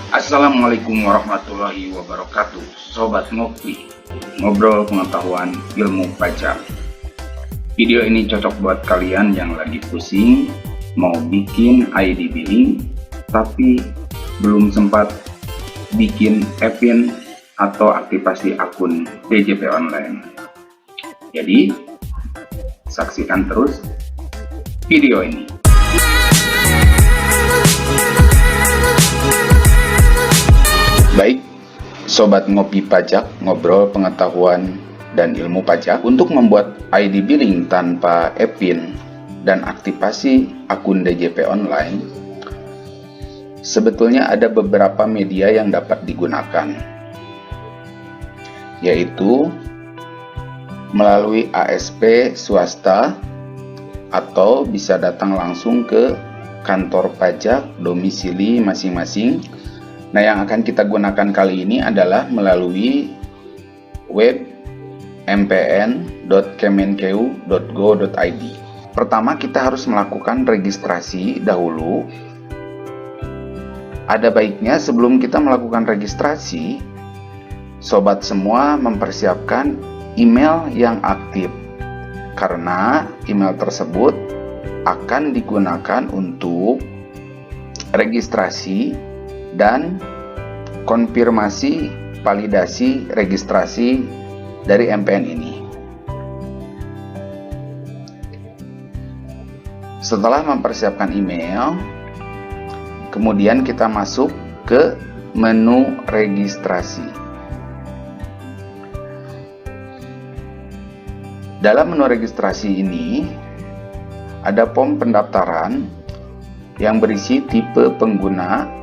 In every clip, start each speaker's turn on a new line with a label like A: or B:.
A: Assalamualaikum warahmatullahi wabarakatuh. Sobat Ngopi, ngobrol pengetahuan ilmu pajak. Video ini cocok buat kalian yang lagi pusing mau bikin ID billing tapi belum sempat bikin e-pin atau aktivasi akun DJP online. Jadi saksikan terus video ini. Baik, Sobat Ngopi Pajak, ngobrol pengetahuan dan ilmu pajak. Untuk membuat ID billing tanpa e-pin dan aktivasi akun DJP online, sebetulnya ada beberapa media yang dapat digunakan, yaitu melalui ASP swasta atau bisa datang langsung ke kantor pajak domisili masing-masing. Nah, yang akan kita gunakan kali ini adalah melalui web mpn.kemenkeu.go.id. Pertama, kita harus melakukan registrasi dahulu. Ada baiknya sebelum kita melakukan registrasi, sobat semua mempersiapkan email yang aktif, karena email tersebut akan digunakan untuk registrasi dan konfirmasi validasi registrasi dari MPN ini. Setelah mempersiapkan email, kemudian kita masuk ke menu registrasi. Dalam menu registrasi ini ada form pendaftaran yang berisi tipe pengguna,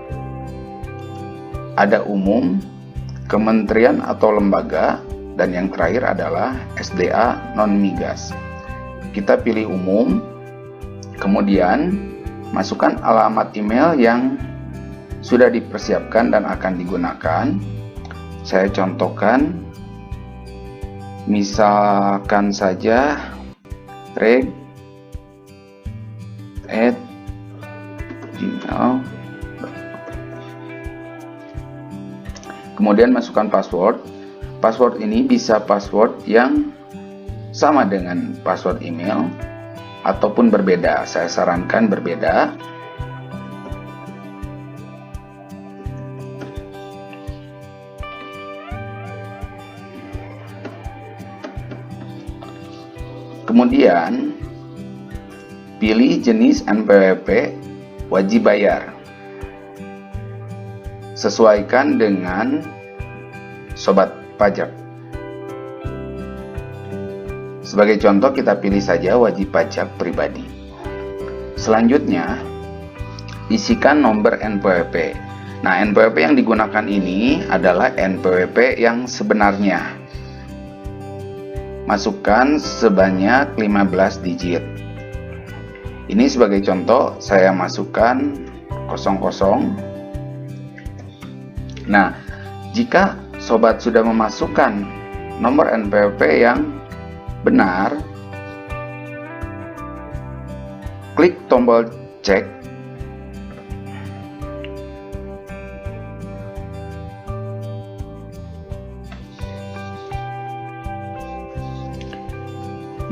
A: ada umum, kementerian atau lembaga, dan yang terakhir adalah SDA non-migas. Kita pilih umum, kemudian masukkan alamat email yang sudah dipersiapkan dan akan digunakan. Saya contohkan, misalkan saja reg@gmail. Kemudian masukkan password. Password ini bisa password yang sama dengan password email ataupun berbeda. Saya sarankan berbeda. Kemudian pilih jenis NPWP wajib bayar. Sesuaikan dengan sobat pajak. Sebagai contoh, kita pilih saja wajib pajak pribadi. Selanjutnya, isikan nomor NPWP. Nah, NPWP yang digunakan ini adalah NPWP yang sebenarnya. Masukkan sebanyak 15 digit. Ini sebagai contoh, saya masukkan 00. Nah, jika sobat sudah memasukkan nomor NPWP yang benar, klik tombol cek.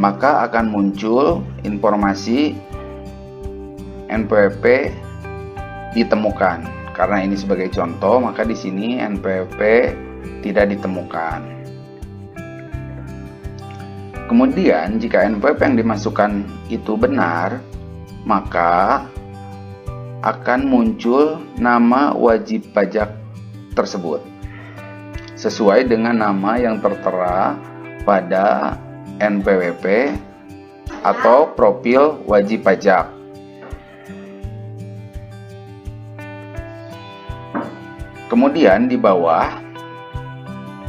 A: Maka akan muncul informasi NPWP ditemukan. Karena ini sebagai contoh, maka di sini NPWP tidak ditemukan. Kemudian, jika NPWP yang dimasukkan itu benar, maka akan muncul nama wajib pajak tersebut sesuai dengan nama yang tertera pada NPWP atau profil wajib pajak. Kemudian di bawah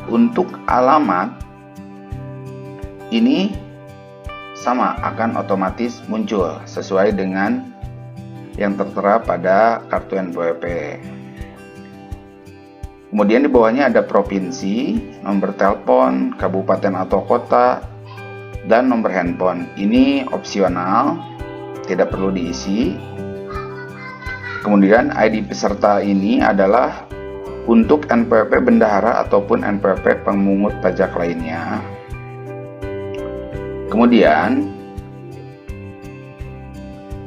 A: untuk alamat ini sama, akan otomatis muncul sesuai dengan yang tertera pada kartu NPWP. Kemudian di bawahnya ada provinsi, nomor telepon, kabupaten atau kota, dan nomor handphone. Ini opsional, tidak perlu diisi. Kemudian ID peserta ini adalah untuk NPWP bendahara ataupun NPWP pemungut pajak lainnya. Kemudian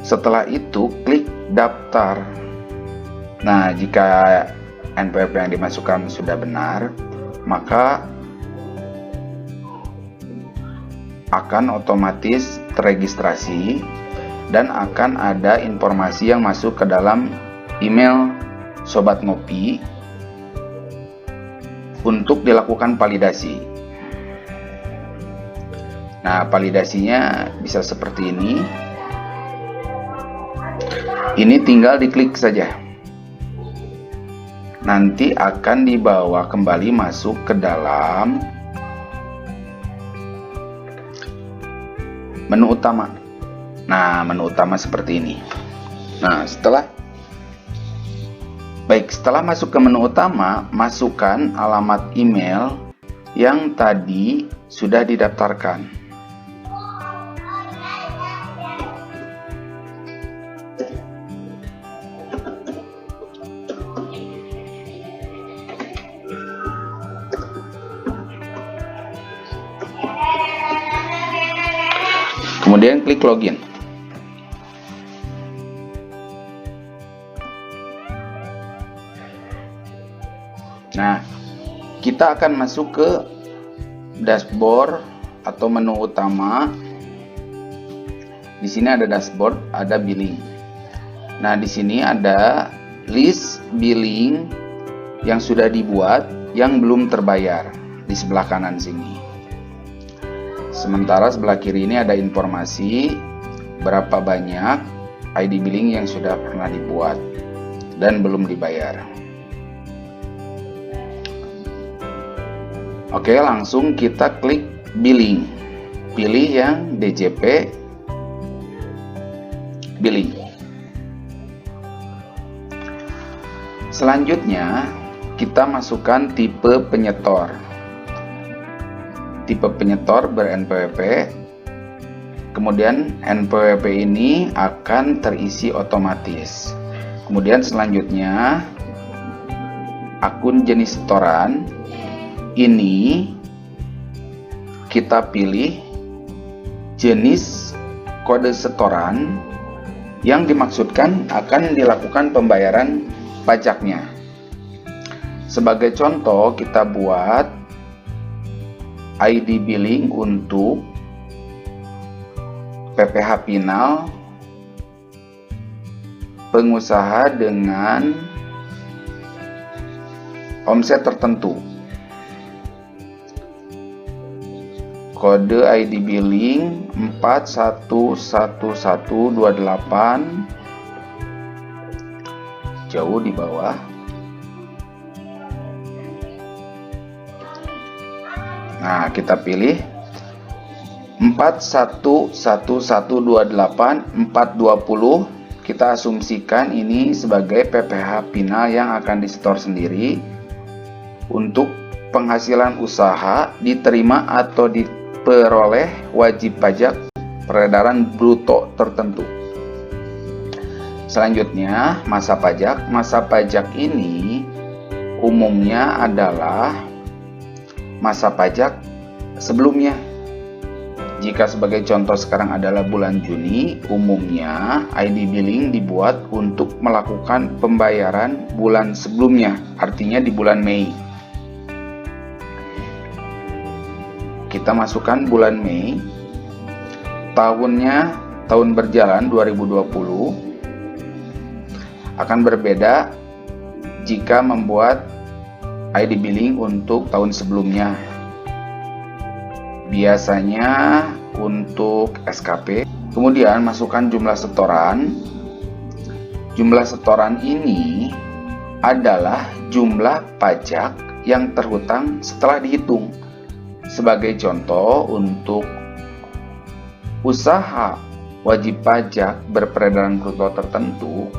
A: setelah itu klik daftar. Nah, jika NPWP yang dimasukkan sudah benar, maka akan otomatis terregistrasi dan akan ada informasi yang masuk ke dalam email Sobat Ngopi untuk dilakukan validasi. Nah, validasinya bisa seperti ini. Ini tinggal diklik saja. Nanti akan dibawa kembali masuk ke dalam menu utama. Nah, menu utama seperti ini. Nah, setelah masuk ke menu utama, masukkan alamat email yang tadi sudah didaftarkan. Kemudian klik login. Nah, kita akan masuk ke dashboard atau menu utama. Di sini ada dashboard, ada billing. Nah, di sini ada list billing yang sudah dibuat yang belum terbayar di sebelah kanan sini. Sementara sebelah kiri ini ada informasi berapa banyak ID billing yang sudah pernah dibuat dan belum dibayar. Oke, langsung kita klik billing. Pilih yang DJP billing. Selanjutnya, kita masukkan tipe penyetor. Tipe penyetor ber-NPWP. Kemudian NPWP ini akan terisi otomatis. Kemudian selanjutnya, akun jenis setoran. Ini kita pilih jenis kode setoran yang dimaksudkan akan dilakukan pembayaran pajaknya. Sebagai contoh, kita buat ID billing untuk PPh final pengusaha dengan omset tertentu. Kode ID billing 411128, jauh di bawah. Nah, kita pilih 411128 kita asumsikan ini sebagai PPh final yang akan disetor sendiri untuk penghasilan usaha diterima atau diperoleh wajib pajak peredaran bruto tertentu. Selanjutnya, masa pajak. Masa pajak ini umumnya adalah masa pajak sebelumnya. Jika sebagai contoh sekarang adalah bulan Juni, umumnya ID billing dibuat untuk melakukan pembayaran bulan sebelumnya, artinya di bulan Mei. Kita masukkan bulan Mei, tahunnya tahun berjalan 2020, akan berbeda jika membuat ID billing untuk tahun sebelumnya. Biasanya untuk SKP. Kemudian masukkan jumlah setoran. Jumlah setoran ini adalah jumlah pajak yang terhutang setelah dihitung. Sebagai contoh, untuk usaha wajib pajak berperedaran bruto tertentu,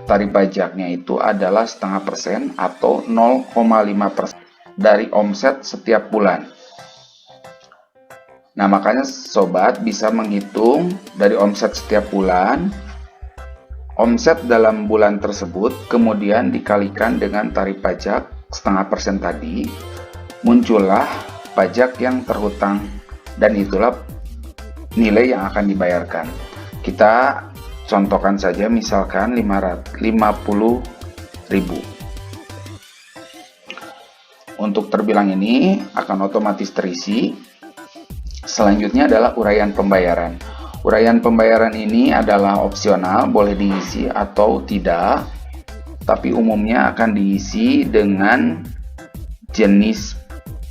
A: tarif pajaknya itu adalah 0,5% atau 0,5% dari omset setiap bulan. Nah, makanya sobat bisa menghitung dari omset setiap bulan, omset dalam bulan tersebut, kemudian dikalikan dengan tarif pajak 0,5% tadi, muncullah pajak yang terhutang, dan itulah nilai yang akan dibayarkan. Kita contohkan saja, misalkan 50.000. Untuk terbilang ini akan otomatis terisi. Selanjutnya adalah uraian pembayaran. Uraian pembayaran ini adalah opsional, boleh diisi atau tidak, tapi umumnya akan diisi dengan jenis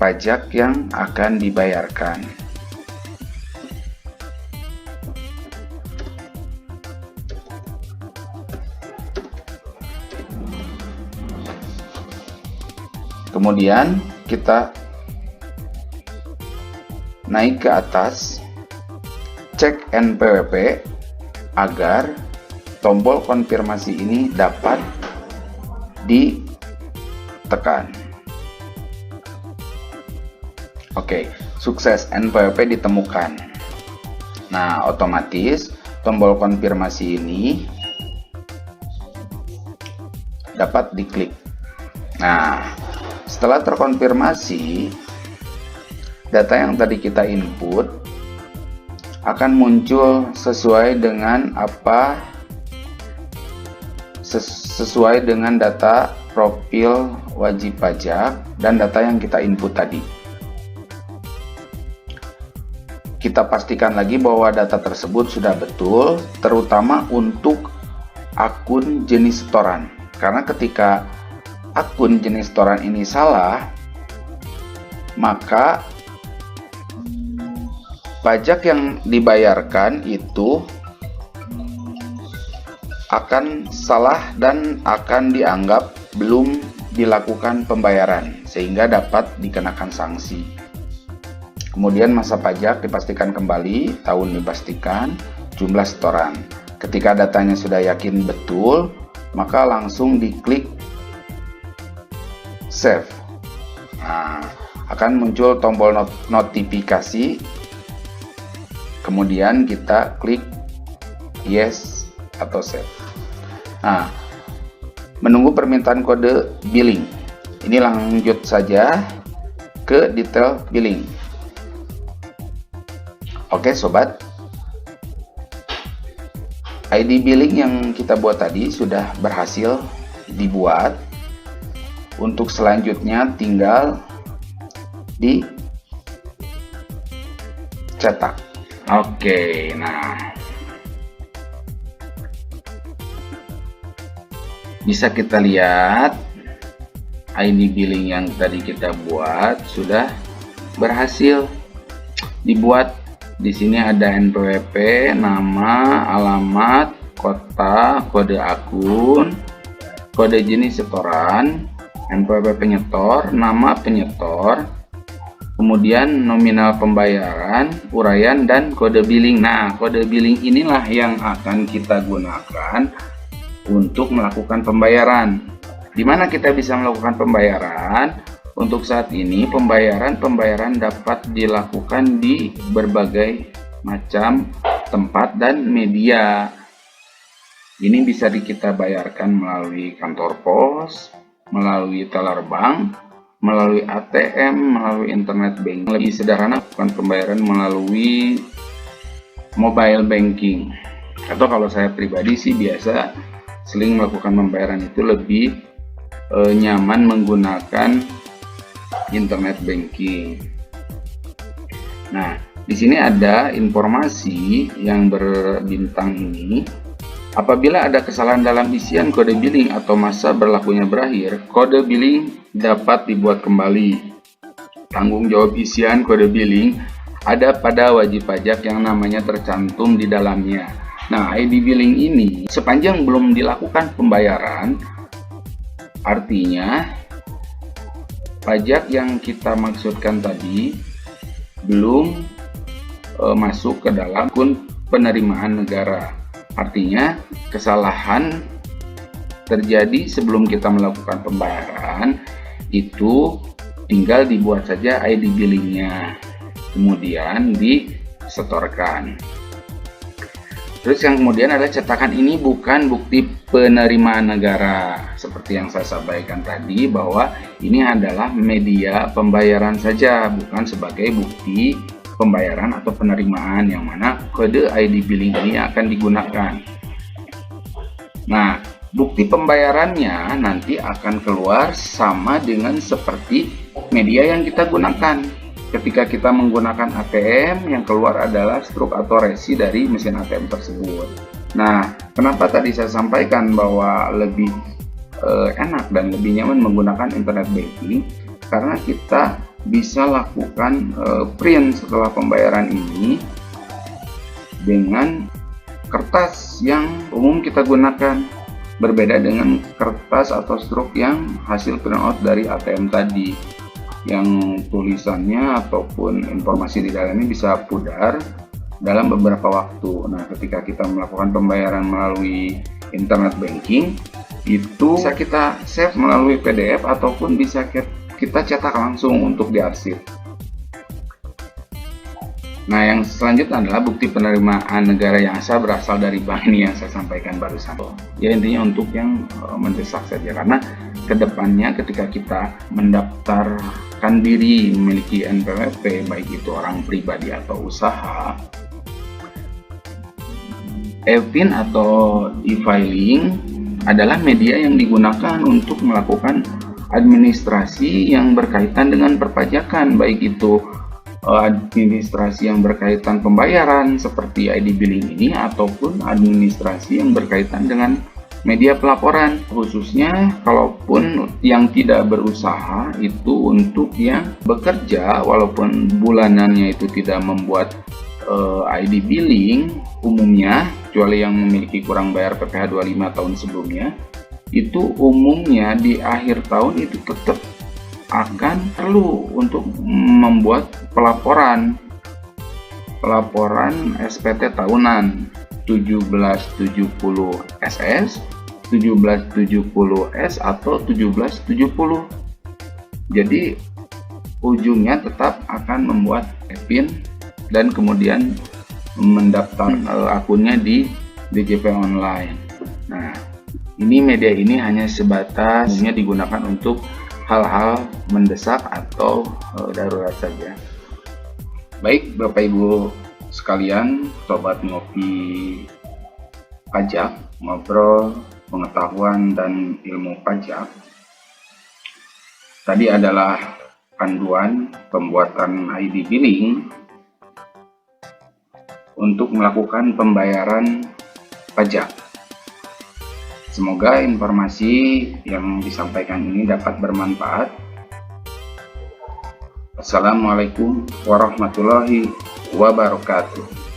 A: pajak yang akan dibayarkan. Kemudian kita naik ke atas, cek NPWP agar tombol konfirmasi ini dapat ditekan. Oke, sukses, NPWP ditemukan. Nah, otomatis tombol konfirmasi ini dapat diklik. Nah, setelah terkonfirmasi, data yang tadi kita input akan muncul sesuai dengan sesuai dengan data profil wajib pajak dan data yang kita input tadi. Kita pastikan lagi bahwa data tersebut sudah betul, terutama untuk akun jenis setoran. Karena ketika akun jenis setoran ini salah, maka pajak yang dibayarkan itu akan salah dan akan dianggap belum dilakukan pembayaran, sehingga dapat dikenakan sanksi. Kemudian masa pajak dipastikan kembali, tahun dipastikan, jumlah setoran. Ketika datanya sudah yakin betul, maka langsung diklik save. Nah, akan muncul tombol notifikasi. Kemudian kita klik yes atau save. Nah, menunggu permintaan kode billing. Ini lanjut saja ke detail billing. Oke sobat, ID billing yang kita buat tadi sudah berhasil dibuat. Untuk selanjutnya tinggal dicetak. Oke, nah bisa kita lihat ID billing yang tadi kita buat sudah berhasil dibuat. Di sini ada NPWP, nama, alamat, kota, kode akun, kode jenis setoran, NPWP penyetor, nama penyetor, kemudian nominal pembayaran, uraian, dan kode billing. Nah, kode billing inilah yang akan kita gunakan untuk melakukan pembayaran. Di mana kita bisa melakukan pembayaran? Untuk saat ini pembayaran dapat dilakukan di berbagai macam tempat dan media. Ini bisa kita bayarkan melalui kantor pos, melalui teller bank, melalui ATM, melalui internet banking. Lebih sederhana bukan pembayaran melalui mobile banking. Atau kalau saya pribadi sih biasa sering melakukan pembayaran itu lebih nyaman menggunakan internet banking. Nah, di sini ada informasi yang berbintang ini. Apabila ada kesalahan dalam isian kode billing atau masa berlakunya berakhir, kode billing dapat dibuat kembali. Tanggung jawab isian kode billing ada pada wajib pajak yang namanya tercantum di dalamnya. Nah, ID billing ini sepanjang belum dilakukan pembayaran, artinya pajak yang kita maksudkan tadi belum masuk ke dalam akun penerimaan negara. Artinya kesalahan terjadi sebelum kita melakukan pembayaran, itu tinggal dibuat saja ID billingnya, kemudian disetorkan. Terus yang kemudian adalah cetakan ini bukan bukti penerimaan negara. Seperti yang saya sampaikan tadi bahwa ini adalah media pembayaran saja, bukan sebagai bukti pembayaran atau penerimaan yang mana kode ID billing ini akan digunakan. Nah, bukti pembayarannya nanti akan keluar sama dengan seperti media yang kita gunakan. Ketika kita menggunakan ATM, yang keluar adalah struk atau resi dari mesin ATM tersebut. Nah, kenapa tadi saya sampaikan bahwa lebih enak dan lebih nyaman menggunakan internet banking? Karena kita bisa lakukan print setelah pembayaran ini dengan kertas yang umum kita gunakan. Berbeda dengan kertas atau struk yang hasil printout dari ATM tadi, yang tulisannya ataupun informasi di dalamnya bisa pudar dalam beberapa waktu. Nah, ketika kita melakukan pembayaran melalui internet banking, itu bisa kita save melalui PDF ataupun bisa kita cetak langsung untuk diarsip. Nah, yang selanjutnya adalah bukti penerimaan negara yang sah berasal dari bank ini yang saya sampaikan barusan. Ya, intinya untuk yang mendesak saja, karena kedepannya ketika kita mendaftarkan diri memiliki NPWP, baik itu orang pribadi atau usaha, e-filing atau e-filing adalah media yang digunakan untuk melakukan administrasi yang berkaitan dengan perpajakan, baik itu administrasi yang berkaitan pembayaran seperti ID billing ini ataupun administrasi yang berkaitan dengan media pelaporan, khususnya kalaupun yang tidak berusaha itu untuk yang bekerja, walaupun bulanannya itu tidak membuat ID billing umumnya, kecuali yang memiliki kurang bayar PPh 25 tahun sebelumnya, itu umumnya di akhir tahun itu tetap akan perlu untuk membuat pelaporan SPT tahunan 1770 SS, 1770 S atau 1770. Jadi ujungnya tetap akan membuat e-pin dan kemudian mendaftar akunnya di DJP online. Nah, ini media ini hanya sebatas umumnya digunakan untuk hal-hal mendesak atau darurat saja. Baik, Bapak Ibu sekalian, sobat ngopi pajak, ngobrol pengetahuan dan ilmu pajak. Tadi adalah panduan pembuatan ID billing untuk melakukan pembayaran pajak. Semoga informasi yang disampaikan ini dapat bermanfaat. Assalamualaikum warahmatullahi wabarakatuh.